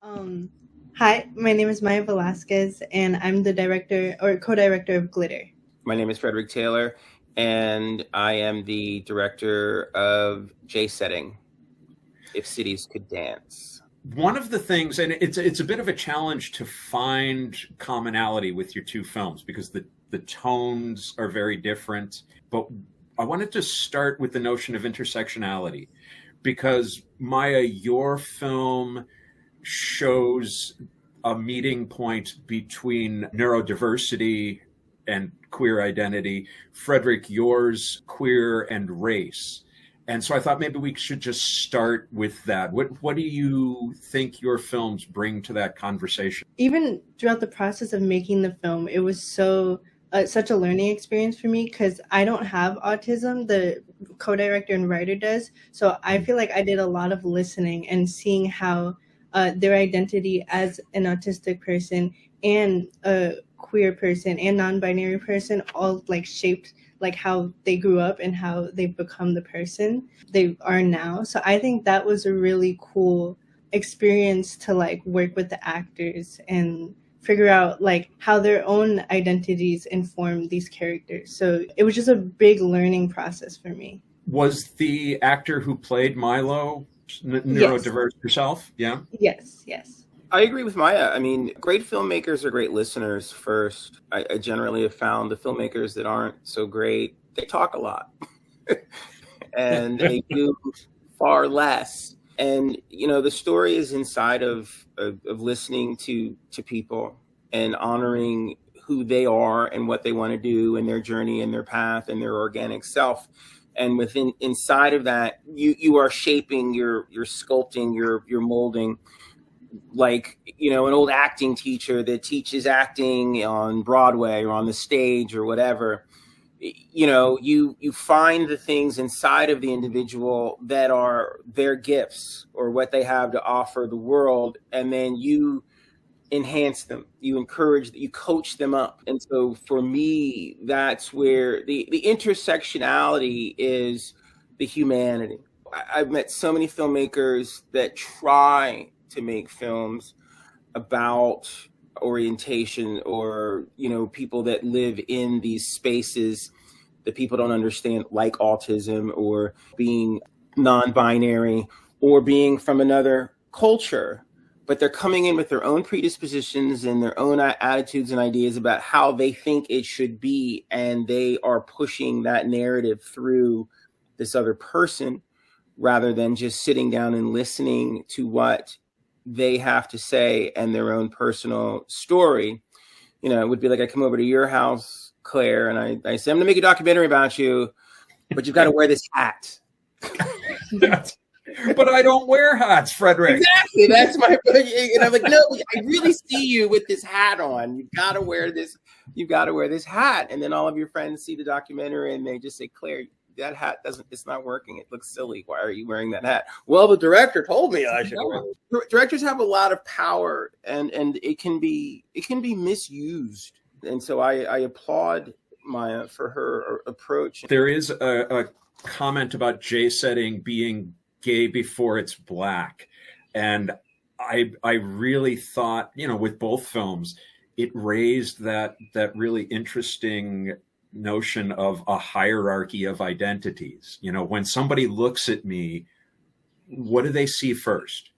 Um, Hi, my name is Maya Velazquez, and I'm the director or co-director of Glitter. My name is Frederick Taylor, and I am the director of J-Setting, If Cities Could Dance. One of the things, and it's a bit of a challenge to find commonality with your two films because the tones are very different. But I wanted to start with the notion of intersectionality because Maya, your film shows a meeting point between neurodiversity and queer identity. Frederick, yours queer and race. And so I thought maybe we should just start with that. What do you think your films bring to that conversation? Even throughout the process of making the film, it was such a learning experience for me because I don't have autism. The co-director and writer does. So I feel like I did a lot of listening and seeing how their identity as an autistic person and a queer person and non-binary person all like shaped like how they grew up and how they've become the person they are now. So I think that was a really cool experience to like work with the actors and figure out like how their own identities inform these characters. So it was just a big learning process for me. Was the actor who played Milo neurodiverse yourself? Yeah. Yes. I agree with Maya. I mean, great filmmakers are great listeners first. I generally have found the filmmakers that aren't so great, they talk a lot and they do far less. And, you know, the story is inside of listening to people and honoring who they are and what they want to do and their journey and their path and their organic self. And inside of that, you are shaping, you're sculpting, you're molding, like, you know, an old acting teacher that teaches acting on Broadway or on the stage or whatever. You know, you find the things inside of the individual that are their gifts or what they have to offer the world, and then you enhance them, you encourage, you coach them up. And so for me, that's where the intersectionality is the humanity. I've met so many filmmakers that try to make films about orientation or, you know, people that live in these spaces that people don't understand, like autism or being non-binary or being from another culture, but they're coming in with their own predispositions and their own attitudes and ideas about how they think it should be. And they are pushing that narrative through this other person rather than just sitting down and listening to what they have to say and their own personal story. You know, it would be like I come over to your house, Claire, and I say, I'm gonna make a documentary about you, but you've got to wear this hat. But I don't wear hats, Frederick. Exactly, that's my, and I'm like, no, I really see you with this hat on. You've got to wear this hat. And then all of your friends see the documentary and they just say, Claire, that hat it's not working. It looks silly. Why are you wearing that hat? Well, the director told me I should wear it. Directors have a lot of power and it can be misused. And so I applaud Maya for her approach. There is a comment about J-Setting being gay before it's black. And I really thought, you know, with both films, it raised that really interesting notion of a hierarchy of identities. You know, when somebody looks at me, what do they see first?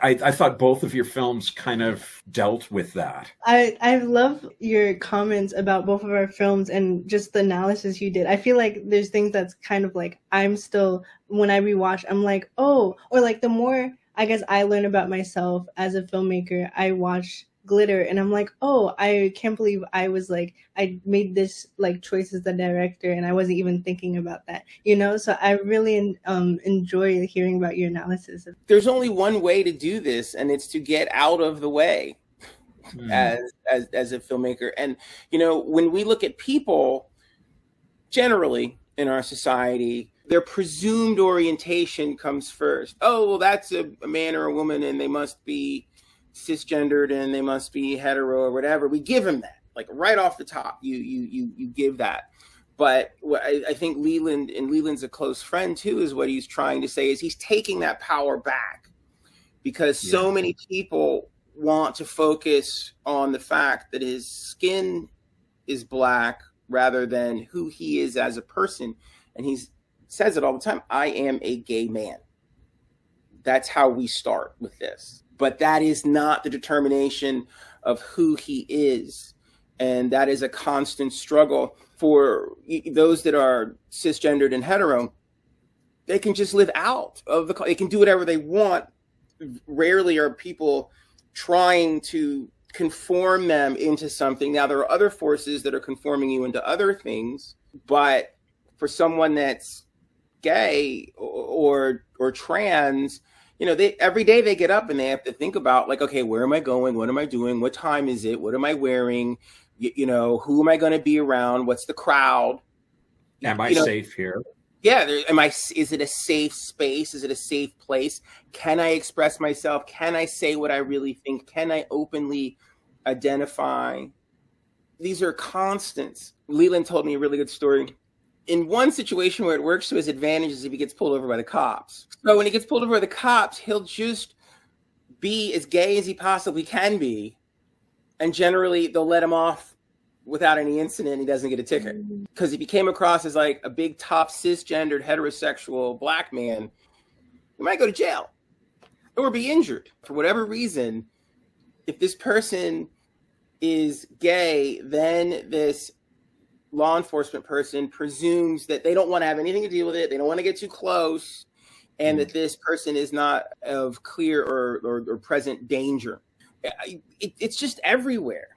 I thought both of your films kind of dealt with that. I love your comments about both of our films and just the analysis you did. I feel like there's things that's kind of like I'm still, when I rewatch, I'm like, oh, or like the more I guess I learn about myself as a filmmaker, I watch Glitter and I'm like, oh, I can't believe I was like, I made this like choice as the director and I wasn't even thinking about that, you know? So I really enjoy hearing about your analysis. There's only one way to do this, and it's to get out of the way as a filmmaker. And, you know, when we look at people generally in our society, their presumed orientation comes first. Oh, well, that's a man or a woman and they must be cisgendered and they must be hetero or whatever. We give him that, like right off the top, you give that. But what I think Leland's a close friend too, is what he's trying to say is he's taking that power back because so many people want to focus on the fact that his skin is black rather than who he is as a person. And he says it all the time, I am a gay man. That's how we start with this. But that is not the determination of who he is. And that is a constant struggle for those that are cisgendered and hetero. They can just live out of they can do whatever they want. Rarely are people trying to conform them into something. Now, there are other forces that are conforming you into other things, but for someone that's gay or trans, every day they get up and they have to think about, like, okay, where am I going? What am I doing? What time is it? What am I wearing? Who am I going to be around? What's the crowd? Am I safe here? Yeah, is it a safe space? Is it a safe place? Can I express myself? Can I say what I really think? Can I openly identify? These are constants. Leland told me a really good story. In one situation where it works to his advantage is if he gets pulled over by the cops. So when he gets pulled over by the cops, he'll just be as gay as he possibly can be. And generally, they'll let him off without any incident. He doesn't get a ticket. Because if he came across as like a big top cisgendered heterosexual black man, he might go to jail or be injured for whatever reason. If this person is gay, then this law enforcement person presumes that they don't want to have anything to do with it. They don't want to get too close, and that this person is not of clear or present danger. It's just everywhere.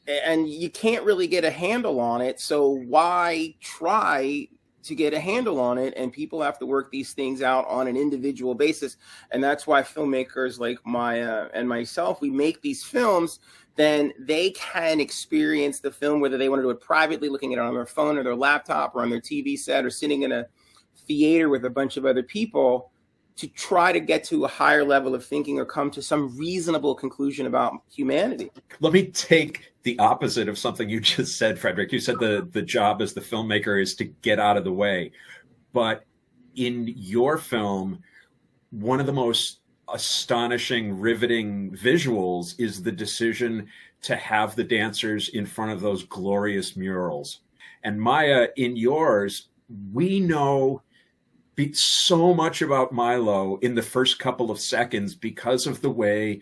And you can't really get a handle on it. So why try to get a handle on it? And people have to work these things out on an individual basis. And that's why filmmakers like Maya and myself, we make these films, then they can experience the film, whether they want to do it privately, looking at it on their phone or their laptop or on their TV set or sitting in a theater with a bunch of other people, to try to get to a higher level of thinking or come to some reasonable conclusion about humanity. Let me take the opposite of something you just said, Frederick. You said the job as the filmmaker is to get out of the way. But in your film, one of the most astonishing, riveting visuals is the decision to have the dancers in front of those glorious murals. And Maya, in yours, we know so much about Milo in the first couple of seconds because of the way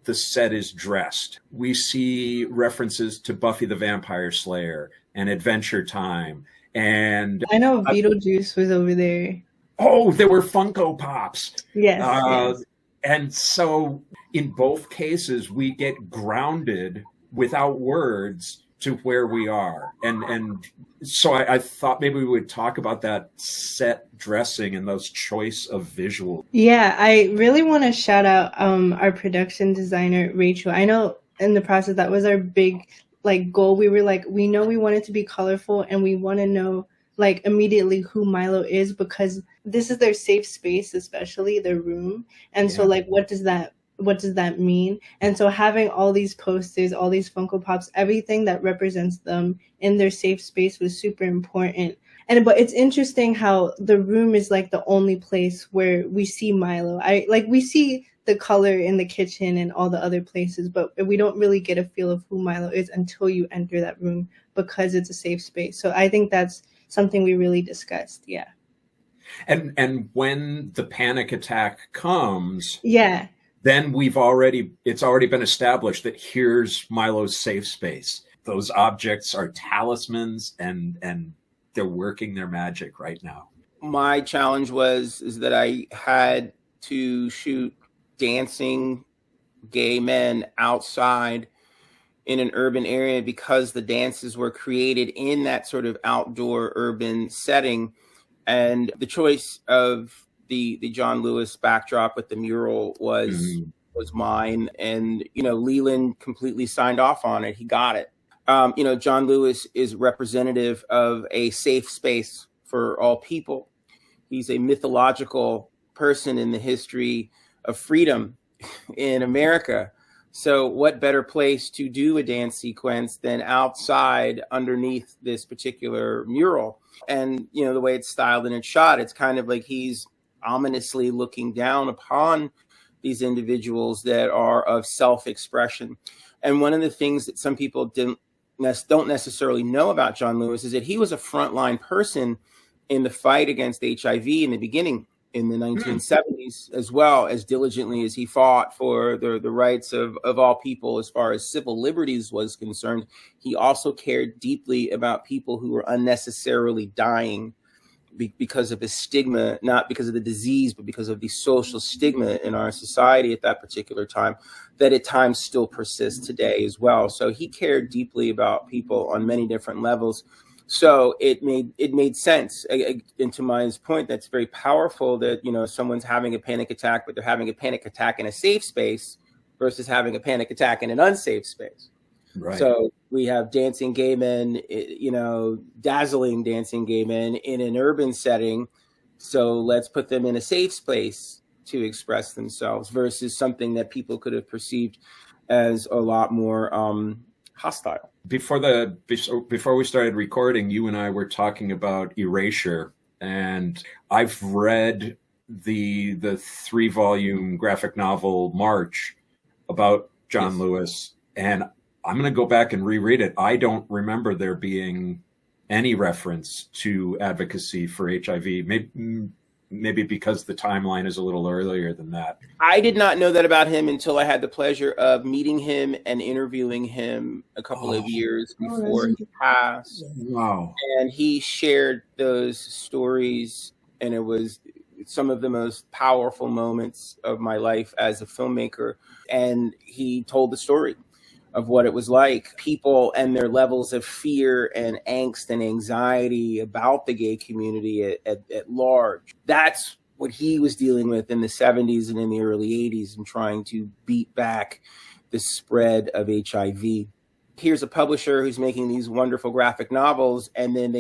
the set is dressed. We see references to Buffy the Vampire Slayer and Adventure Time. And I know Beetlejuice was over there. Oh, there were Funko Pops. Yes, yes. And so in both cases, we get grounded without words to where we are. And so I thought maybe we would talk about that set dressing and those choice of visual. Yeah, I really want to shout out our production designer, Rachel. I know in the process, that was our big goal. We were we know we want it to be colorful, and we want to know immediately who Milo is, because this is their safe space, especially their room. And so what does that mean? And so having all these posters, all these Funko Pops, everything that represents them in their safe space was super important. But it's interesting how the room is the only place where we see Milo. We see the color in the kitchen and all the other places, but we don't really get a feel of who Milo is until you enter that room, because it's a safe space. So I think that's something we really discussed. Yeah. And when the panic attack comes, then it's already been established that here's Milo's safe space. Those objects are talismans, and they're working their magic right now. My challenge is that I had to shoot dancing gay men outside in an urban area, because the dances were created in that sort of outdoor urban setting. And the choice of the John Lewis backdrop with the mural was mine. And, Leland completely signed off on it. He got it. John Lewis is representative of a safe space for all people. He's a mythological person in the history of freedom in America. So what better place to do a dance sequence than outside underneath this particular mural? And, the way it's styled and it's shot, it's kind of like he's ominously looking down upon these individuals that are of self-expression. And one of the things that some people don't necessarily know about John Lewis is that he was a frontline person in the fight against HIV in the beginning, in the 1970s, as well, as diligently as he fought for the rights of all people as far as civil liberties was concerned. He also cared deeply about people who were unnecessarily dying because of the stigma, not because of the disease, but because of the social stigma in our society at that particular time, that at times still persists today as well. So he cared deeply about people on many different levels. So it made sense. And to Maya's point, that's very powerful that, you know, someone's having a panic attack, but they're having a panic attack in a safe space versus having a panic attack in an unsafe space. Right. So we have dancing gay men, you know, dazzling dancing gay men in an urban setting. So let's put them in a safe space to express themselves versus something that people could have perceived as a lot more hostile. Before we started recording, you and I were talking about Erasure, and I've read the 3-volume graphic novel March about John Lewis, and I'm going to go back and reread it. I don't remember there being any reference to advocacy for HIV. Maybe because the timeline is a little earlier than that. I did not know that about him until I had the pleasure of meeting him and interviewing him a couple of years before he passed. Wow. And he shared those stories, and it was some of the most powerful moments of my life as a filmmaker. And he told the story of what it was like, people and their levels of fear and angst and anxiety about the gay community at large. That's what he was dealing with in the 70s and in the early 80s and trying to beat back the spread of HIV. Here's a publisher who's making these wonderful graphic novels, and then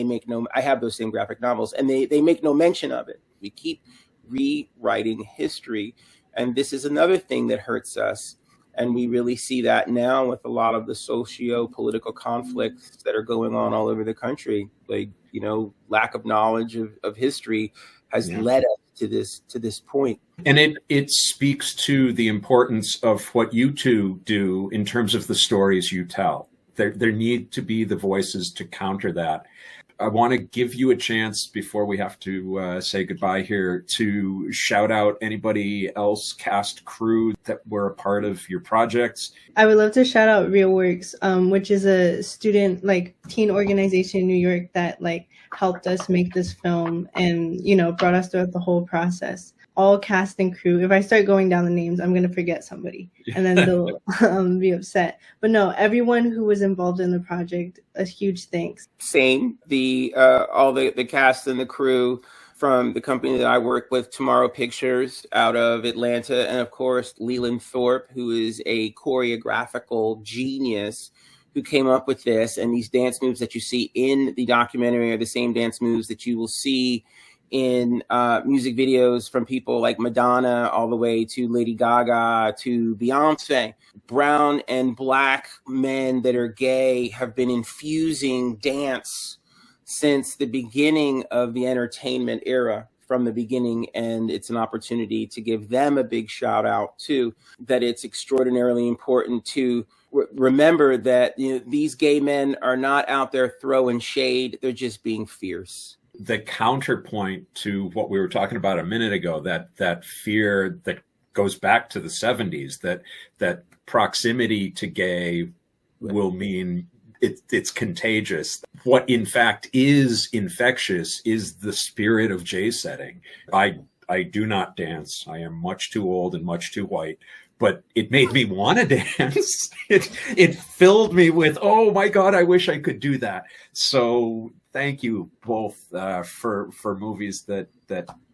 I have those same graphic novels, and they make no mention of it. We keep rewriting history, and this is another thing that hurts us. And we really see that now with a lot of the socio-political conflicts that are going on all over the country. Like, you know, lack of knowledge of history has led us to this point. And it speaks to the importance of what you two do in terms of the stories you tell. There need to be the voices to counter that. I want to give you a chance before we have to say goodbye here to shout out anybody else, cast, crew that were a part of your projects. I would love to shout out Real Works, which is a student teen organization in New York that helped us make this film and, you know, brought us throughout the whole process. All cast and crew. If I start going down the names, I'm going to forget somebody and then they'll be upset. But no, everyone who was involved in the project, a huge thanks. Same. All the cast and the crew from the company that I work with, Tomorrow Pictures out of Atlanta. And of course, Leland Thorpe, who is a choreographical genius who came up with this. And these dance moves that you see in the documentary are the same dance moves that you will see in music videos from people like Madonna all the way to Lady Gaga to Beyonce. Brown and Black men that are gay have been infusing dance since the beginning of the entertainment era, from the beginning, and it's an opportunity to give them a big shout out too. That it's extraordinarily important to remember that, you know, these gay men are not out there throwing shade, they're just being fierce. The counterpoint to what we were talking about a minute ago, that fear that goes back to the 70s, that proximity to gay will mean it's contagious. What in fact is infectious is the spirit of J-setting. I do not dance. I am much too old and much too white. But it made me want to dance. It filled me with, oh my God, I wish I could do that. So thank you both for movies that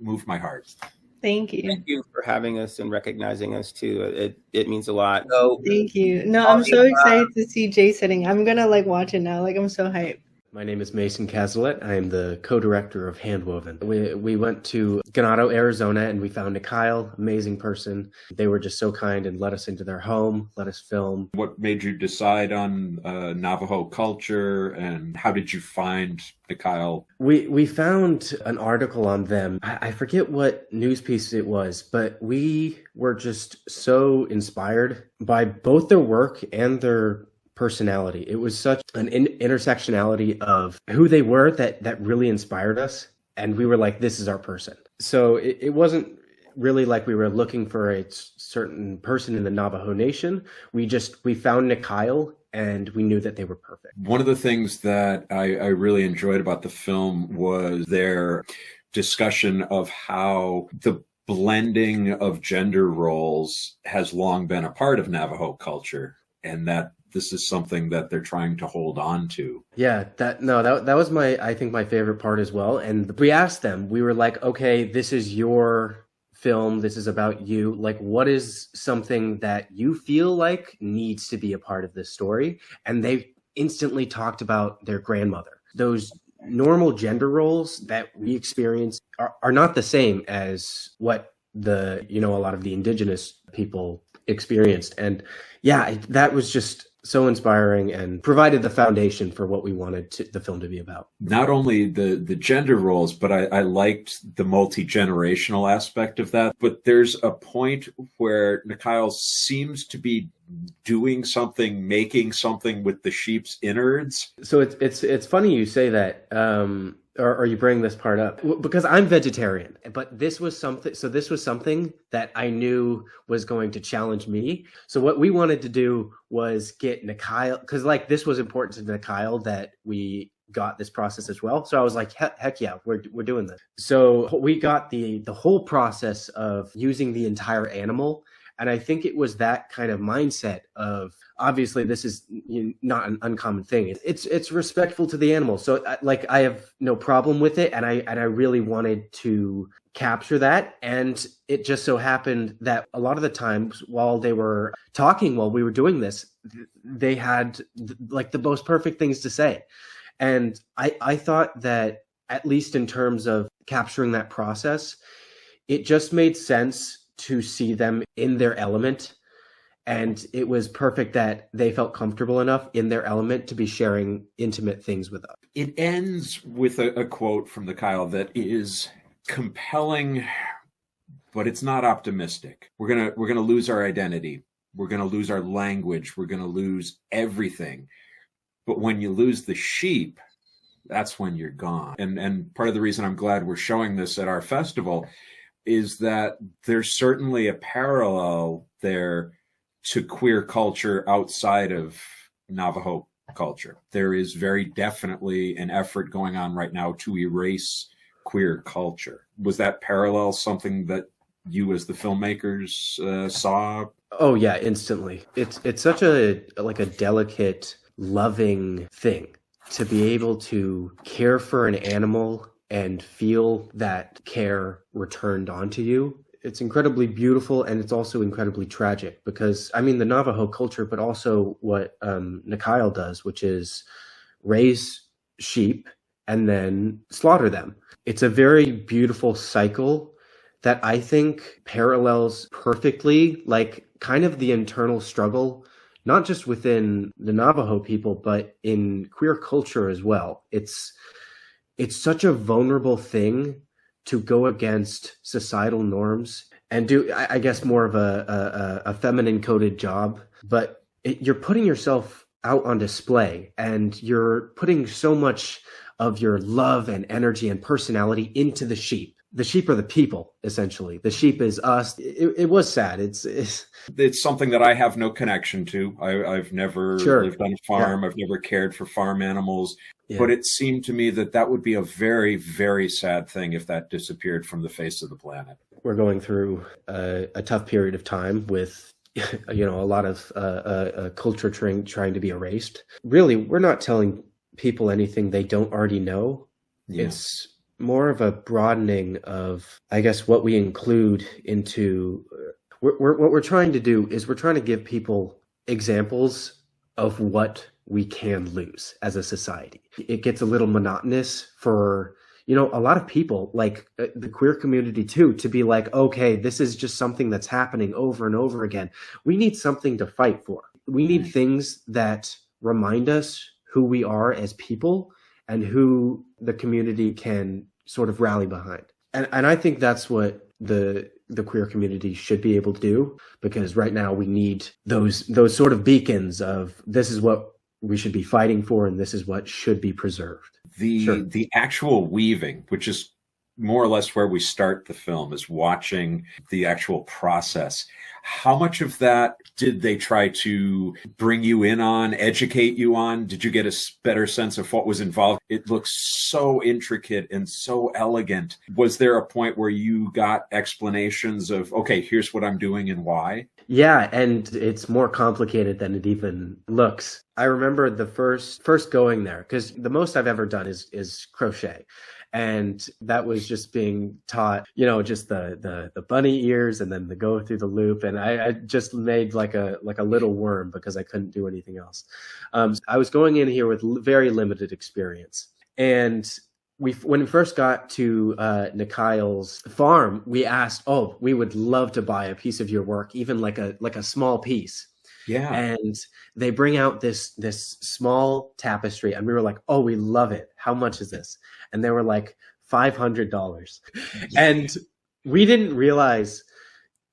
move my heart. Thank you. Thank you for having us and recognizing us too. It means a lot. Thank you. No, I'm so excited to see J-setting. I'm gonna watch it now. I'm so hyped. My name is Mason Cazalet. I am the co-director of Handwoven. We went to Ganado, Arizona, and we found Kyle, amazing person. They were just so kind and let us into their home, let us film. What made you decide on Navajo culture, and how did you find Kyle? We found an article on them. I forget what news piece it was, but we were just so inspired by both their work and their personality. It was such an intersectionality of who they were that really inspired us. And we were like, this is our person. So it wasn't really like we were looking for a certain person in the Navajo Nation. We found Kyle and we knew that they were perfect. One of the things that I really enjoyed about the film was their discussion of how the blending of gender roles has long been a part of Navajo culture, and that this is something that they're trying to hold on to. Yeah, that was I think my favorite part as well. And we asked them, we were like, okay, this is your film. This is about you. Like, what is something that you feel like needs to be a part of this story? And they instantly talked about their grandmother. Those normal gender roles that we experience are not the same as what a lot of the indigenous people experienced. And yeah, that was just so inspiring and provided the foundation for what we wanted the film to be about. Not only the gender roles, but I liked the multi-generational aspect of that. But there's a point where Kyle seems to be doing something, making something with the sheep's innards. So it's funny you say that. Or you bring this part up because I'm vegetarian, but this was something that I knew was going to challenge me. So what we wanted to do was get Kyle, because like this was important to Kyle that we got this process as well. So I was like, heck yeah, we're doing this. So we got the whole process of using the entire animal. And I think it was that kind of mindset of, obviously this is not an uncommon thing. It's respectful to the animal. So like I have no problem with it. And I really wanted to capture that. And it just so happened that a lot of the times while they were talking, while we were doing this, they had like the most perfect things to say. And I thought that at least in terms of capturing that process, it just made sense to see them in their element. And it was perfect that they felt comfortable enough in their element to be sharing intimate things with us. It ends with a quote from Kyle that is compelling, but it's not optimistic. We're gonna lose our identity. We're gonna lose our language. We're gonna lose everything. But when you lose the sheep, that's when you're gone. And part of the reason I'm glad we're showing this at our festival is that there's certainly a parallel there to queer culture outside of Navajo culture. There is very definitely an effort going on right now to erase queer culture. Was that parallel something that you as the filmmakers saw? Oh yeah, instantly. It's such a delicate, loving thing to be able to care for an animal and feel that care returned onto you. It's incredibly beautiful, and it's also incredibly tragic because, I mean, the Navajo culture, but also what Kyle does, which is raise sheep and then slaughter them. It's a very beautiful cycle that I think parallels perfectly, like kind of the internal struggle, not just within the Navajo people, but in queer culture as well. It's such a vulnerable thing to go against societal norms and do, I guess, more of a feminine coded job. But you're putting yourself out on display and you're putting so much of your love and energy and personality into the sheep. The sheep are the people, essentially. The sheep is us. It was sad. It's something that I have no connection to. I've never lived on a farm. Yeah. I've never cared for farm animals. Yeah. But it seemed to me that would be a very, very sad thing if that disappeared from the face of the planet. We're going through a tough period of time with, a lot of culture trying to be erased. Really, we're not telling people anything they don't already know. Yeah. It's more of a broadening of, I guess, what we include into what we're trying to do is we're trying to give people examples of what we can lose as a society. It gets a little monotonous for, you know, a lot of people, like the queer community too, to be like, okay, this is just something that's happening over and over again. We need something to fight for. We need things that remind us who we are as people and who the community can sort of rally behind. And I think that's what the queer community should be able to do, because right now we need those sort of beacons of this is what we should be fighting for and this is what should be preserved. The actual weaving, which is more or less where we start the film, is watching the actual process. How much of that did they try to bring you in on, educate you on? Did you get a better sense of what was involved? It looks so intricate and so elegant. Was there a point where you got explanations of, okay, here's what I'm doing and why? Yeah, and it's more complicated than it even looks. I remember the first going there, because the most I've ever done is crochet. And that was just being taught, you know, just the bunny ears and then the go through the loop. And I just made like a little worm because I couldn't do anything else. I was going in here with very limited experience. And when we first got to Nikhail's farm, we asked, oh, we would love to buy a piece of your work, even like a small piece. Yeah. And they bring out this small tapestry and we were like, oh, we love it. How much is this? And they were like $500. And we didn't realize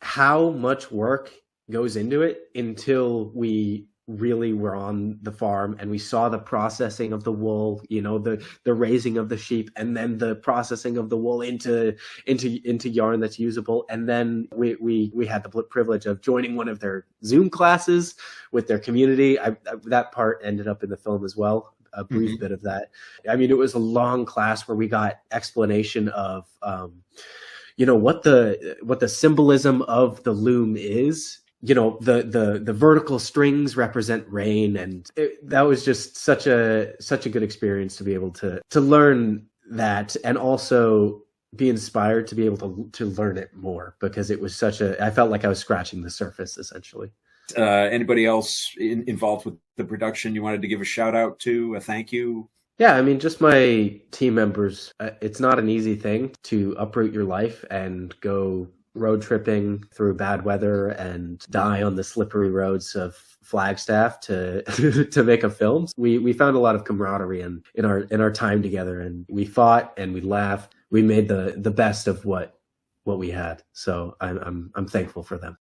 how much work goes into it until we really were on the farm and we saw the processing of the wool, you know, the raising of the sheep, and then the processing of the wool into yarn that's usable. And then we had the privilege of joining one of their Zoom classes with their community. That part ended up in the film as well, a brief bit of that. I mean, it was a long class where we got explanation of you know, what the symbolism of the loom is. You know, the vertical strings represent rain, and that was just such a good experience to be able to learn that, and also be inspired to be able to learn it more, because it was I felt like I was scratching the surface essentially. Anybody else involved with the production you wanted to give a shout out to, a thank you? Yeah, I mean, just my team members. It's not an easy thing to uproot your life and go road tripping through bad weather and die on the slippery roads of Flagstaff to to make a film. We found a lot of camaraderie in our time together, and we fought and we laughed. We made the best of what we had. So I'm thankful for them.